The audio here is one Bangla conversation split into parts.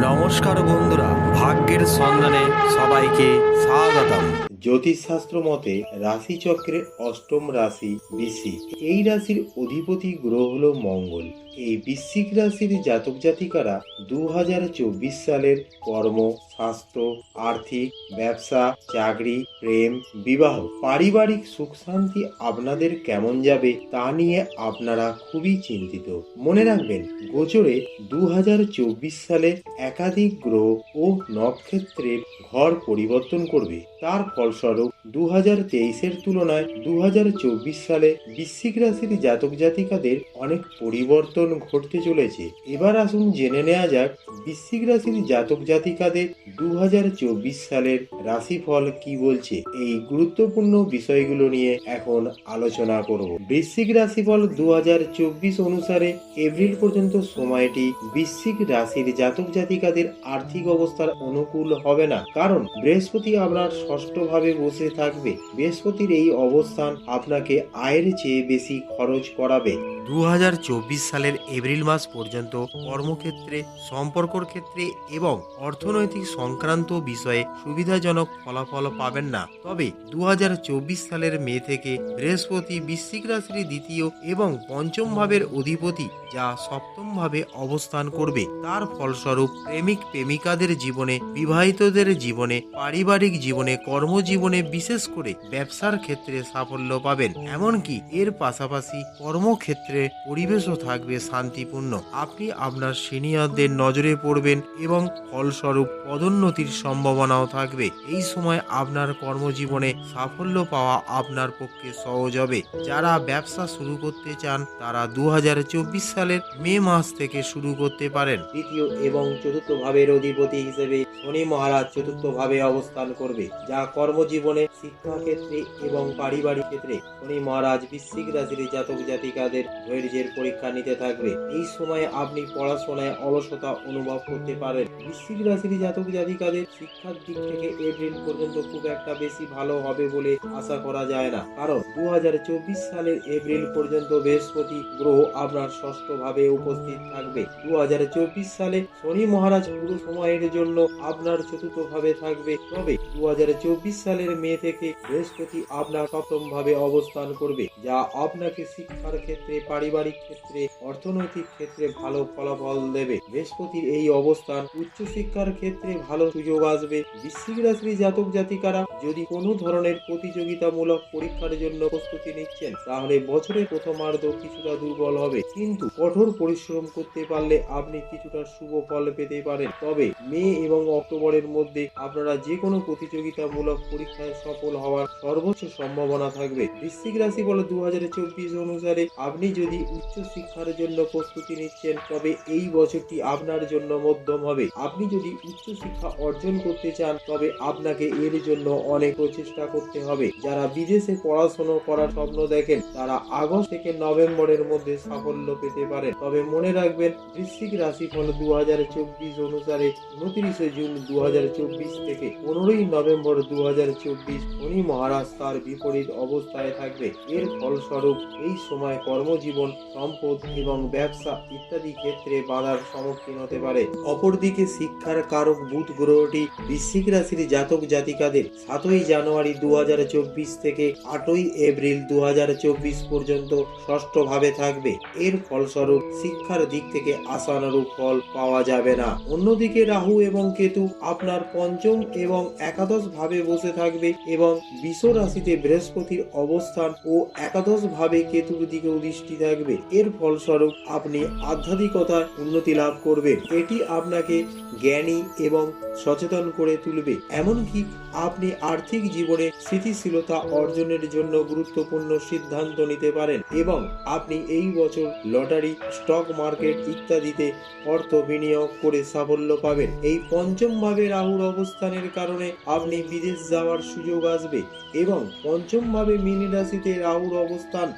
নমস্কার বন্ধুরা, ভাগ্যের সন্ধানে সবাইকে স্বাগতম। জ্যোতিষশাস্ত্র মতে রাশিচক্রের অষ্টম রাশি বৃশ্চিক। এই রাশির অধিপতি গ্রহ হলো মঙ্গল। এই বৃশ্চিক রাশির জাতক জাতিকারা 2024 সালের কর্ম, স্বাস্থ্য, আর্থিক, ব্যবসা, চাকরি, প্রেম, বিবাহ, পারিবারিক সুখ শান্তি আপনাদের কেমন যাবে তা নিয়ে আপনারা খুবই চিন্তিত। মনে রাখবেন, গোচরে 2024 সালে একাধিক গ্রহ ও নক্ষত্রের ঘর পরিবর্তন করবে। তার ফলস্বরূপ 2023-এর তুলনায় 2024 সালে বৃশ্চিক রাশির জাতক জাতিকাদের অনেক পরিবর্তন ঘটতে চলেছে। এবার আসুন জেনে নেওয়া যাক বৃশ্চিক রাশির জাতক জাতিকাদের 2024 সালের রাশিফল কি বলছে। এই গুরুত্বপূর্ণ বিষয়গুলো নিয়ে এখন আলোচনা করব। বৃশ্চিক রাশিফল 2024 অনুসারে এপ্রিল পর্যন্ত সময়টি বৃশ্চিক রাশির জাতক জাতিকাদের আর্থিক অবস্থার অনুকূল হবে না, কারণ বৃহস্পতি আপনার ষষ্ঠ ভাবে বসে থাকবে। বৃহস্পতির এই অবস্থান আপনাকে আয়ের চেয়ে বেশি খরচ করাবে। 2024 সালের এপ্রিল মাস পর্যন্ত কর্মক্ষেত্রে, সম্পর্কর ক্ষেত্রে এবং অর্থনৈতিক সংক্রান্ত বিষয়ে সুবিধাজনক ফলাফল পাবেন না। তবে 2024 সালের মে থেকে বৃহস্পতি বৃশ্চিক রাশির দ্বিতীয় এবং পঞ্চম ভাবের অধিপতি, যা সপ্তম ভাবে অবস্থান করবে। তার ফলস্বরূপ প্রেমিক প্রেমিকাদের জীবনে, বিবাহিতদের জীবনে, পারিবারিক জীবনে, কর্মজীবনে, বিশেষ করে ব্যবসার ক্ষেত্রে সাফল্য পাবেন। এমনকি এর পাশাপাশি কর্মক্ষেত্রে পরিবেশও থাকবে শান্তিপূর্ণ। আপনি আপনার সিনিয়রদের নজরে পড়বেন এবং ফলস্বরূপ পদোন্নতির সম্ভাবনাও থাকবে। এই সময় আপনার কর্মজীবনে সাফল্য পাওয়া আপনার পক্ষে সহজ হবে। যারা ব্যবসা শুরু করতে চান তারা 2024 সালের মে মাস থেকে শুরু করতে পারেন। তৃতীয় এবং চতুর্থ ভাবের অধিপতি হিসেবে শনি মহারাজ চতুর্থ ভাবে অবস্থান করবে, যা কর্মজীবনে, শিক্ষাক্ষেত্রে এবং পারিবারিক ক্ষেত্রে শনি মহারাজ বৃশ্চিক রাশির জাতক জাতিকাদের ধৈর্যের পরীক্ষা নিতে থাকবে। এই সময়ে আপনি পড়াশোনায় অলসতা অনুভব করতে পারেন। বৃশ্চিক রাশির জাতক জাতিকাদের শিক্ষার দিক থেকে এপ্রিল পর্যন্ত খুব একটা বেশি ভালো হবে বলে আশা করা যায় না, কারণ 2024 সালের এপ্রিল পর্যন্ত বৃহস্পতি গ্রহ আপনার ষষ্ঠ ভাবে উপস্থিত থাকবে। 2024 সালে শনি মহারাজ পুরো সময়ের জন্য আপনার চতুর্থ ভাবে থাকবে। তবে 2024 সালের মে থেকে বৃহস্পতি আপনার সপ্তম ভাবে অবস্থান করবে, যা আপনাকে শিক্ষার ক্ষেত্রে, পারিবারিক ক্ষেত্রে, অর্থনৈতিক ক্ষেত্রে ভালো ফলাফল দেবে। বৃহস্পতির এই অবস্থান উচ্চশিক্ষার ক্ষেত্রে ভালো সুযোগ আসবে। বৃশ্চিক রাশির জাতক জাতিকারা যদি কোনো ধরনের প্রতিযোগিতামূলক পরীক্ষার জন্য প্রস্তুতি নিচ্ছেন, তাহলে বছরের প্রথমার্ধ কিছুটা দুর্বল হবে, কিন্তু কঠোর পরিশ্রম করতে পারলে আপনি কিছুটা শুভ ফল পেতে পারেন। তবে মে এবং অক্টোবরের মধ্যে আপনারা যে কোনো প্রতিযোগিতামূলক পরীক্ষায় সফল হওয়ার সর্বোচ্চ সম্ভাবনা থাকবে। বৃশ্চিক রাশি বলে 2024 অনুসারে আপনি যদি উচ্চ শিক্ষার জন্য প্রস্তুতি নিচ্ছেন, তবে এই বছরটি আপনার জন্য মধ্যম হবে। আপনি যদি উচ্চ শিক্ষা অর্জন করতে চান, তবে আপনাকে এর জন্য অনেক প্রচেষ্টা করতে হবে। যারা বিদেশে পড়াশোনা করার স্বপ্ন দেখেন, তারা আগস্ট থেকে নভেম্বরের মধ্যে সাফল্য পেতে পারেন। তবে মনে রাখবেন, বৃশ্চিক রাশিফল 2024 অনুসারে 29 জুন 2024 থেকে 15 নভেম্বর 2024 শনি মহারাজ তার বিপরীত অবস্থায় থাকবে। এর ফলস্বরূপ এই সময় কর্মজীবন, সম্পদ এবং ব্যবসা ইত্যাদি ক্ষেত্রে বাধার সম্মুখীন হতে পারে। অপরদিকে শিক্ষার কারক বুধ গ্রহটি বৃশ্চিক রাশির জাতক জাতিকাদের 7 জানুয়ারি 2024 থেকে 8 এপ্রিল 2024 পর্যন্ত ষষ্ঠ ভাবে থাকবে। এর ফলস্বরূপ শিক্ষার দিক থেকে আশানুরূপ ফল পাওয়া যাবে না। অন্যদিকে রাহু এবং কেতু আপনার পঞ্চম এবং একাদশ ভাবে বসে থাকবে এবং বৃষ রাশিতে বৃহস্পতির অবস্থান ও একাদশ ভাবে কেতুর দিকেও দৃষ্টি থাকবে। এর ফলস্বরূপ আপনি আধ্যাত্মিকতায় উন্নতি লাভ করবেন। এটি আপনাকে জ্ঞানী এবং সচেতন করে তুলবে। এমনকি আপনি আর্থিক জীবনে স্থিতিশীলতা অর্জনের জন্য গুরুত্বপূর্ণ সিদ্ধান্ত নিতে পারেন এবং আপনি এই বছর লটারি, স্টক মার্কেট ইত্যাদিতে অর্থ বিনিয়োগ করে সাফল্য পাবেন। এই পঞ্চম ভাবে রাহুর অবস্থানের কারণে আপনি বিদেশ যাওয়ার সুযোগ যোগ আসবে এবং পঞ্চম ভাবে মীন রাশিতে রাহুর অবস্থান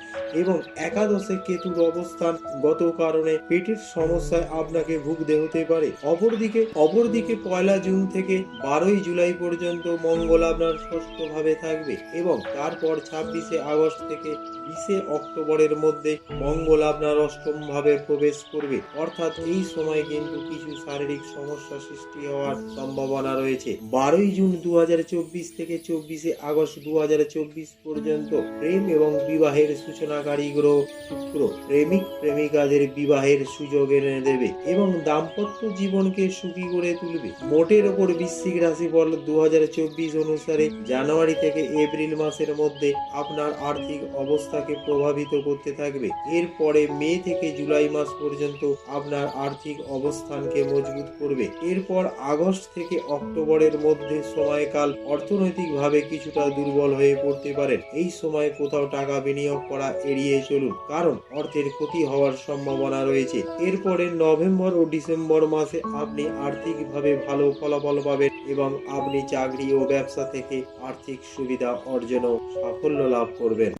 এবং একাদশে কেতুর অবস্থান গত কারণে পেটের সমস্যায় আপনাকে ভুগতে হতে পারে। অপরদিকে 1 জুন থেকে 12 জুলাই পর্যন্ত মঙ্গল আপনার ষষ্ঠ ভাবে থাকবে এবং তারপর 26 আগস্ট থেকে 20 অক্টোবরের মধ্যে মঙ্গল আপনার অষ্টম ভাবে প্রবেশ করবে। অর্থাৎ এই সময় কিন্তু কিছু শারীরিক সমস্যা সৃষ্টি হওয়ার সম্ভাবনা রয়েছে। 12 জুন 2024 থেকে 24 আগস্ট 2024 পর্যন্ত প্রেম এবং বিবাহের সূচনাকারী গ্রহ শুক্র প্রেমিক প্রেমিকাদের বিবাহের সুযোগ এনে দেবে এবং দাম্পত্য জীবনকে সুখী করে তুলবে। মোটের ওপর বৃশ্চিক রাশিফল 2024 অনুসারে জানুয়ারি থেকে এপ্রিল মাসের মধ্যে আপনার আর্থিক অবস্থাকে প্রভাবিত করতে থাকবে। এরপরে মে থেকে জুলাই মাস পর্যন্ত আপনার আর্থিক অবস্থানকে মজবুত করবে। এরপর আগস্ট থেকে অক্টোবরের মধ্যে সময়কাল অর্থনৈতিকভাবে কিছুটা দুর্বল হয়ে পড়তে পারেন। এই সময় কোথাও টাকা বিনিয়োগ করা এড়িয়ে চলুন, কারণ অর্থের ক্ষতি হওয়ার সম্ভাবনা রয়েছে। এরপরে নভেম্বর ও ডিসেম্বর মাসে আপনি আর্থিকভাবে ভালো ফলাফল পাবেন এবং আপনি চাকরি ও ব্যবসা থেকে আর্থিক সুবিধা অর্জনেও সাফল্য লাভ করবেন।